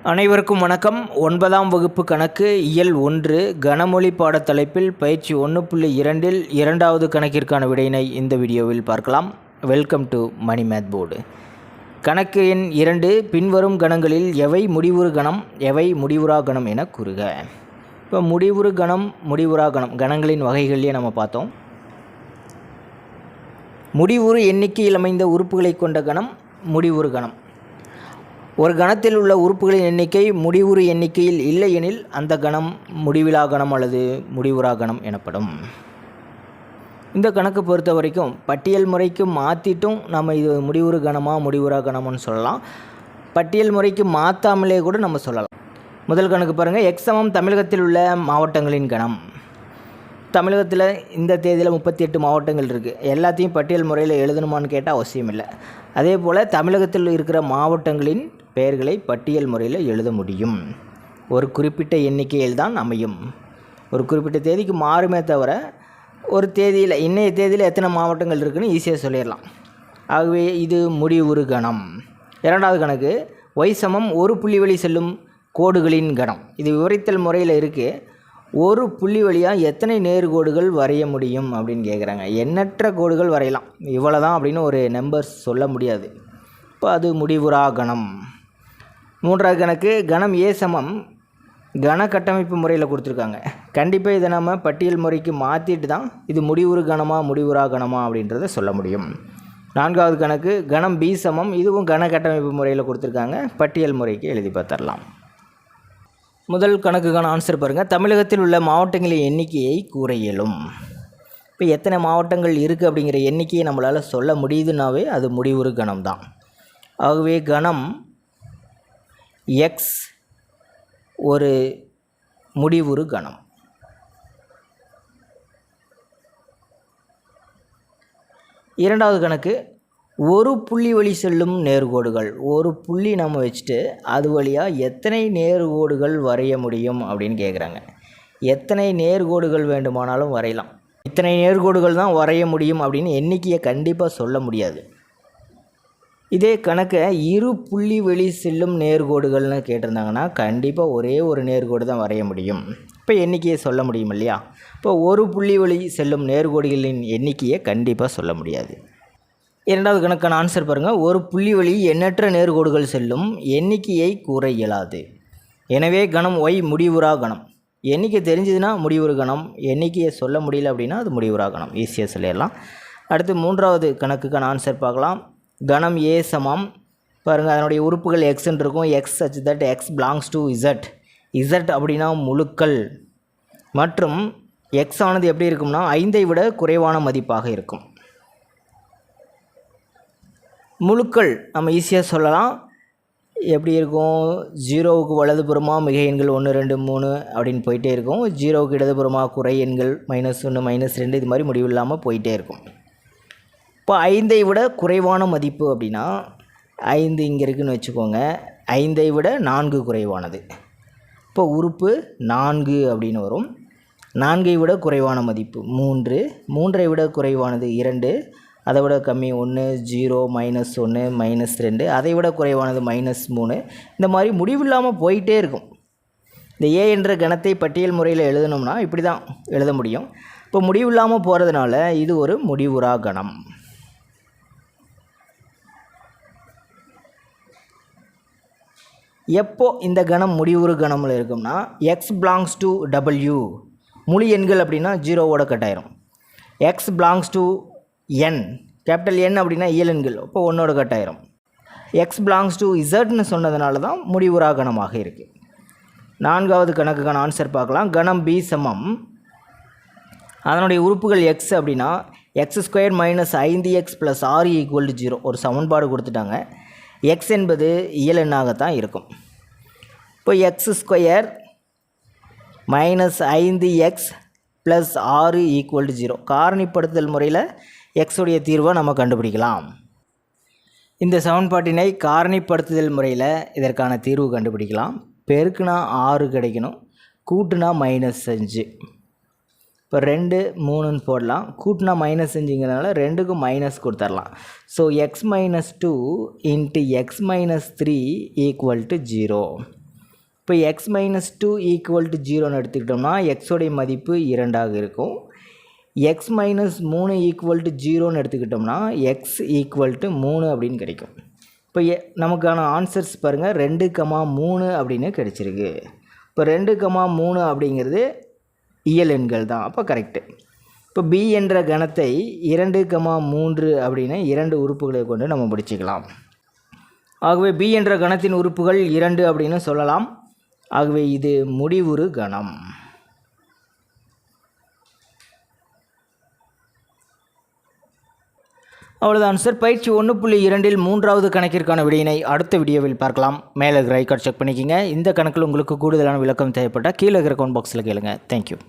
அனைவருக்கும் வணக்கம். 9ஆம் வகுப்பு கணக்கு இயல் 1 கனமொழி பாடத்தலைப்பில் பயிற்சி 1.2இல் இரண்டாவது கணக்கிற்கான விடையினை இந்த வீடியோவில் பார்க்கலாம். Welcome to money math board. கணக்கு எண் 2 பின்வரும் கணங்களில் எவை முடிவுறு கணம் எவை முடிவுறா கணம் என கூறுக. இப்போ முடிவுறு கணம் முடிவுறா கணம் கணங்களின் வகைகளிலே நம்ம பார்த்தோம். முடிவுறு எண்ணிக்கையில் அமைந்த உறுப்புகளை கொண்ட கணம் முடிவுறு கணம். ஒரு கணத்தில் உள்ள உறுப்புகளின் எண்ணிக்கை முடிவுறு எண்ணிக்கையில் இல்லையெனில் அந்த கணம் முடிவிலா கணம் அல்லது முடிவுறா கணம் எனப்படும். இந்த கணக்கு பொறுத்த வரைக்கும் பட்டியல் முறைக்கு மாற்றிட்டும் நம்ம இது முடிவுறு கணமா முடிவுறா கணம்னு சொல்லலாம். பட்டியல் முறைக்கு மாற்றாமலே கூட நம்ம சொல்லலாம். முதல் கணக்கு பாருங்கள். எக்ஸமம் தமிழகத்தில் உள்ள மாவட்டங்களின் கணம். தமிழகத்தில் இந்த தேதியில் 38 மாவட்டங்கள் இருக்குது. எல்லாத்தையும் பட்டியல் முறையில் எழுதணுமான்னு கேட்டால் அவசியம் இல்லை. அதே போல் தமிழகத்தில் இருக்கிற மாவட்டங்களின் பெயர்களை பட்டியல் முறையில் எழுத முடியும். ஒரு குறிப்பிட்ட எண்ணிக்கையில் தான் அமையும். ஒரு குறிப்பிட்ட தேதிக்கு மாறுமே தவிர ஒரு தேதியில் இன்றைய தேதியில் எத்தனை மாவட்டங்கள் இருக்குதுன்னு ஈஸியாக சொல்லிடலாம். ஆகவே இது முடிவுறு கணம். இரண்டாவது கணக்கு y சமம் ஒரு புள்ளி வழி செல்லும் கோடுகளின் கணம். இது விவரித்தல் முறையில் இருக்குது. ஒரு புள்ளி வழியாக எத்தனை நேர்கோடுகள் வரைய முடியும் அப்படின்னு கேட்குறாங்க. எண்ணற்ற கோடுகள் வரையலாம். இவ்வளோ தான் அப்படின்னு ஒரு நம்பர்ஸ் சொல்ல முடியாது. இப்போ அது முடிவுறா கணம். மூன்றாவது கணக்கு கணம் ஏ சமம் கண கட்டமைப்பு முறையில் கொடுத்துருக்காங்க. கண்டிப்பாக இதை நம்ம பட்டியல் முறைக்கு மாற்றிட்டு தான் இது முடிவுறு கணமா முடிவுறா கணமா அப்படின்றத சொல்ல முடியும். நான்காவது கணக்கு கணம் பி சமம் இதுவும் கண கட்டமைப்பு முறையில் கொடுத்துருக்காங்க. பட்டியல் முறைக்கு எழுதி பார்த்துடலாம். முதல் கணக்குக்கான ஆன்சர் பாருங்கள். தமிழகத்தில் உள்ள மாவட்டங்களின் எண்ணிக்கையை கூற இயலும். இப்போ எத்தனை மாவட்டங்கள் இருக்குது அப்படிங்கிற எண்ணிக்கையை நம்மளால் சொல்ல முடியுதுன்னாவே அது முடிவுறு கணம் தான். ஆகவே கணம் எக்ஸ் ஒரு முடிவுறு கணம். இரண்டாவது கணக்கு ஒரு புள்ளி வழி செல்லும் நேர்கோடுகள். ஒரு புள்ளி நம்ம வச்சுட்டு அது வழியாக எத்தனை நேர்கோடுகள் வரைய முடியும் அப்படின்னு கேட்குறாங்க. எத்தனை நேர்கோடுகள் வேண்டுமானாலும் வரையலாம். இத்தனை நேர்கோடுகள் தான் வரைய முடியும் அப்படின்னு எண்ணிக்கையை கண்டிப்பாக சொல்ல முடியாது. இதே கணக்கை இரு புள்ளி வழி செல்லும் நேர்கோடுகள்னு கேட்டிருந்தாங்கன்னா கண்டிப்பாக ஒரே ஒரு நேர்கோடு தான் வரைய முடியும். இப்போ எண்ணிக்கையை சொல்ல முடியும் இல்லையா? இப்போ ஒரு புள்ளி வழி செல்லும் நேர்கோடுகளின் எண்ணிக்கையை கண்டிப்பாக சொல்ல முடியாது. இரண்டாவது கணக்கான ஆன்சர் பாருங்கள். ஒரு புள்ளி வழி எண்ணற்ற நேர்கோடுகள் செல்லும் எண்ணிக்கையை கூற இயலாது. எனவே கணம் ஒய் முடிவுறா கணம். எண்ணிக்கை தெரிஞ்சதுன்னா முடிவுறு கணம். எண்ணிக்கையை சொல்ல முடியல அப்படின்னா அது முடிவுறா கணம். ஈஸியாக சொல்லிடலாம். அடுத்து மூன்றாவது கணக்குக்கான ஆன்சர் பார்க்கலாம். கணம் ஏ சமம் பாருங்கள். அதனுடைய உறுப்புகள் எக்ஸ்ன்னு இருக்கும். X such that X belongs to Z. Z அப்படின்னா முழுக்கள். மற்றும் எக்ஸ் ஆனது எப்படி இருக்கும்னா 5ஐ விட குறைவான மதிப்பாக இருக்கும். முழுக்கள் நம்ம ஈஸியாக சொல்லலாம். எப்படி இருக்கும்? 0வுக்கு வலதுபுறமாக மிக எண்கள் 1 2 3 அப்படின்னு போயிட்டே இருக்கும். 0வுக்கு இடதுபுறமாக குறை எண்கள் -1 -2 இது மாதிரி முடிவு இல்லாமல் போயிட்டே இருக்கும். இப்போ 5ஐ விட குறைவான மதிப்பு அப்படின்னா 5 இங்கே இருக்குதுன்னு வச்சுக்கோங்க. 5ஐ விட 4 குறைவானது. இப்போ உறுப்பு 4 அப்படின்னு வரும். 4ஐ விட குறைவான மதிப்பு 3. 3ஐ விட குறைவானது 2. அதை விட கம்மி 1 0 -1 -2. அதை விட குறைவானது -3. இந்த மாதிரி முடிவில்லாமல் போயிட்டே இருக்கும். இந்த ஏ என்ற கணத்தை பட்டியல் முறையில் எழுதணும்னா இப்படி தான் எழுத முடியும். இப்போ முடிவில்லாமல் போகிறதுனால இது ஒரு முடிவுறா கணம். எப்போ இந்த கணம் முடிவுறு கணமில் இருக்கும்னா எக்ஸ் பிலாங்ஸ் டு டபிள்யூ. முழு எண்கள் அப்படின்னா 0வோட கட்டாயிரும். X belongs to N capital N அப்படின்னா இயலெண்கள். இப்போ 1ஓட கட்டாயிரும். எக்ஸ் பிலாங்ஸ் டு இசட்னு சொன்னதுனால தான் முடிவுறா கணமாக இருக்குது. நான்காவது கணக்குக்கான ஆன்சர் பார்க்கலாம். கணம் பி சமம் அதனுடைய உறுப்புகள் எக்ஸ் அப்படின்னா x² - 5x + 6 = 0 ஒரு சமன்பாடு கொடுத்துட்டாங்க. எக்ஸ் என்பது இயலெண்ணாகத்தான் இருக்கும். இப்போ x² - 5x + 6 = 0 காரணிப்படுத்துதல் முறையில் எக்ஸுடைய தீர்வை நம்ம கண்டுபிடிக்கலாம். இந்த சமன்பாட்டினை காரணிப்படுத்துதல் முறையில் இதற்கான தீர்வு கண்டுபிடிக்கலாம். பெருக்குனா 6 கிடைக்கணும். கூட்டுனா -5. இப்போ 2 3ன்னு போடலாம். கூட்டினா -5ங்கிறதுனால 2க்கும் மைனஸ் கொடுத்துடலாம். So x - 2 × x - 3 = 0. இப்போ எக்ஸ் மைனஸ் 2 ஈக்குவல் டு 0ன்னு எடுத்துக்கிட்டோம்னா எக்ஸோடைய மதிப்பு 2ஆக இருக்கும். எக்ஸ் மைனஸ் 3 ஈக்குவல் டு 0ன்னு எடுத்துக்கிட்டோம்னா எக்ஸ் ஈக்குவல் டு 3 அப்படின்னு கிடைக்கும். இப்போ நமக்கான ஆன்சர்ஸ் பாருங்கள் 2,3 அப்படின்னு கிடைச்சிருக்கு. இப்போ 2,3 அப்படிங்கிறது இயல் எண்கள் தான். அப்போ கரெக்டு. இப்போ பி என்ற கணத்தை 2,3 அப்படின்னு 2 உறுப்புகளை கொண்டு நம்ம பிடிச்சிக்கலாம். ஆகவே பி என்ற கணத்தின் உறுப்புகள் 2 அப்படின்னு சொல்லலாம். ஆகவே இது முடிவுறு கணம். அவ்வளோதான் சார். பயிற்சி 1.2 மூன்றாவது கணக்கிற்கான விடையினை அடுத்த வீடியோவில் பார்க்கலாம். மேலே இருக்கிற ஐகார்ட் செக் பண்ணிக்கிங்க. இந்த கணக்கில் உங்களுக்கு கூடுதலான விளக்கம் தேவைப்பட்டால் கீழே இருக்கிற கமெண்ட் பாக்ஸில் கேளுங்க. தேங்க்யூ.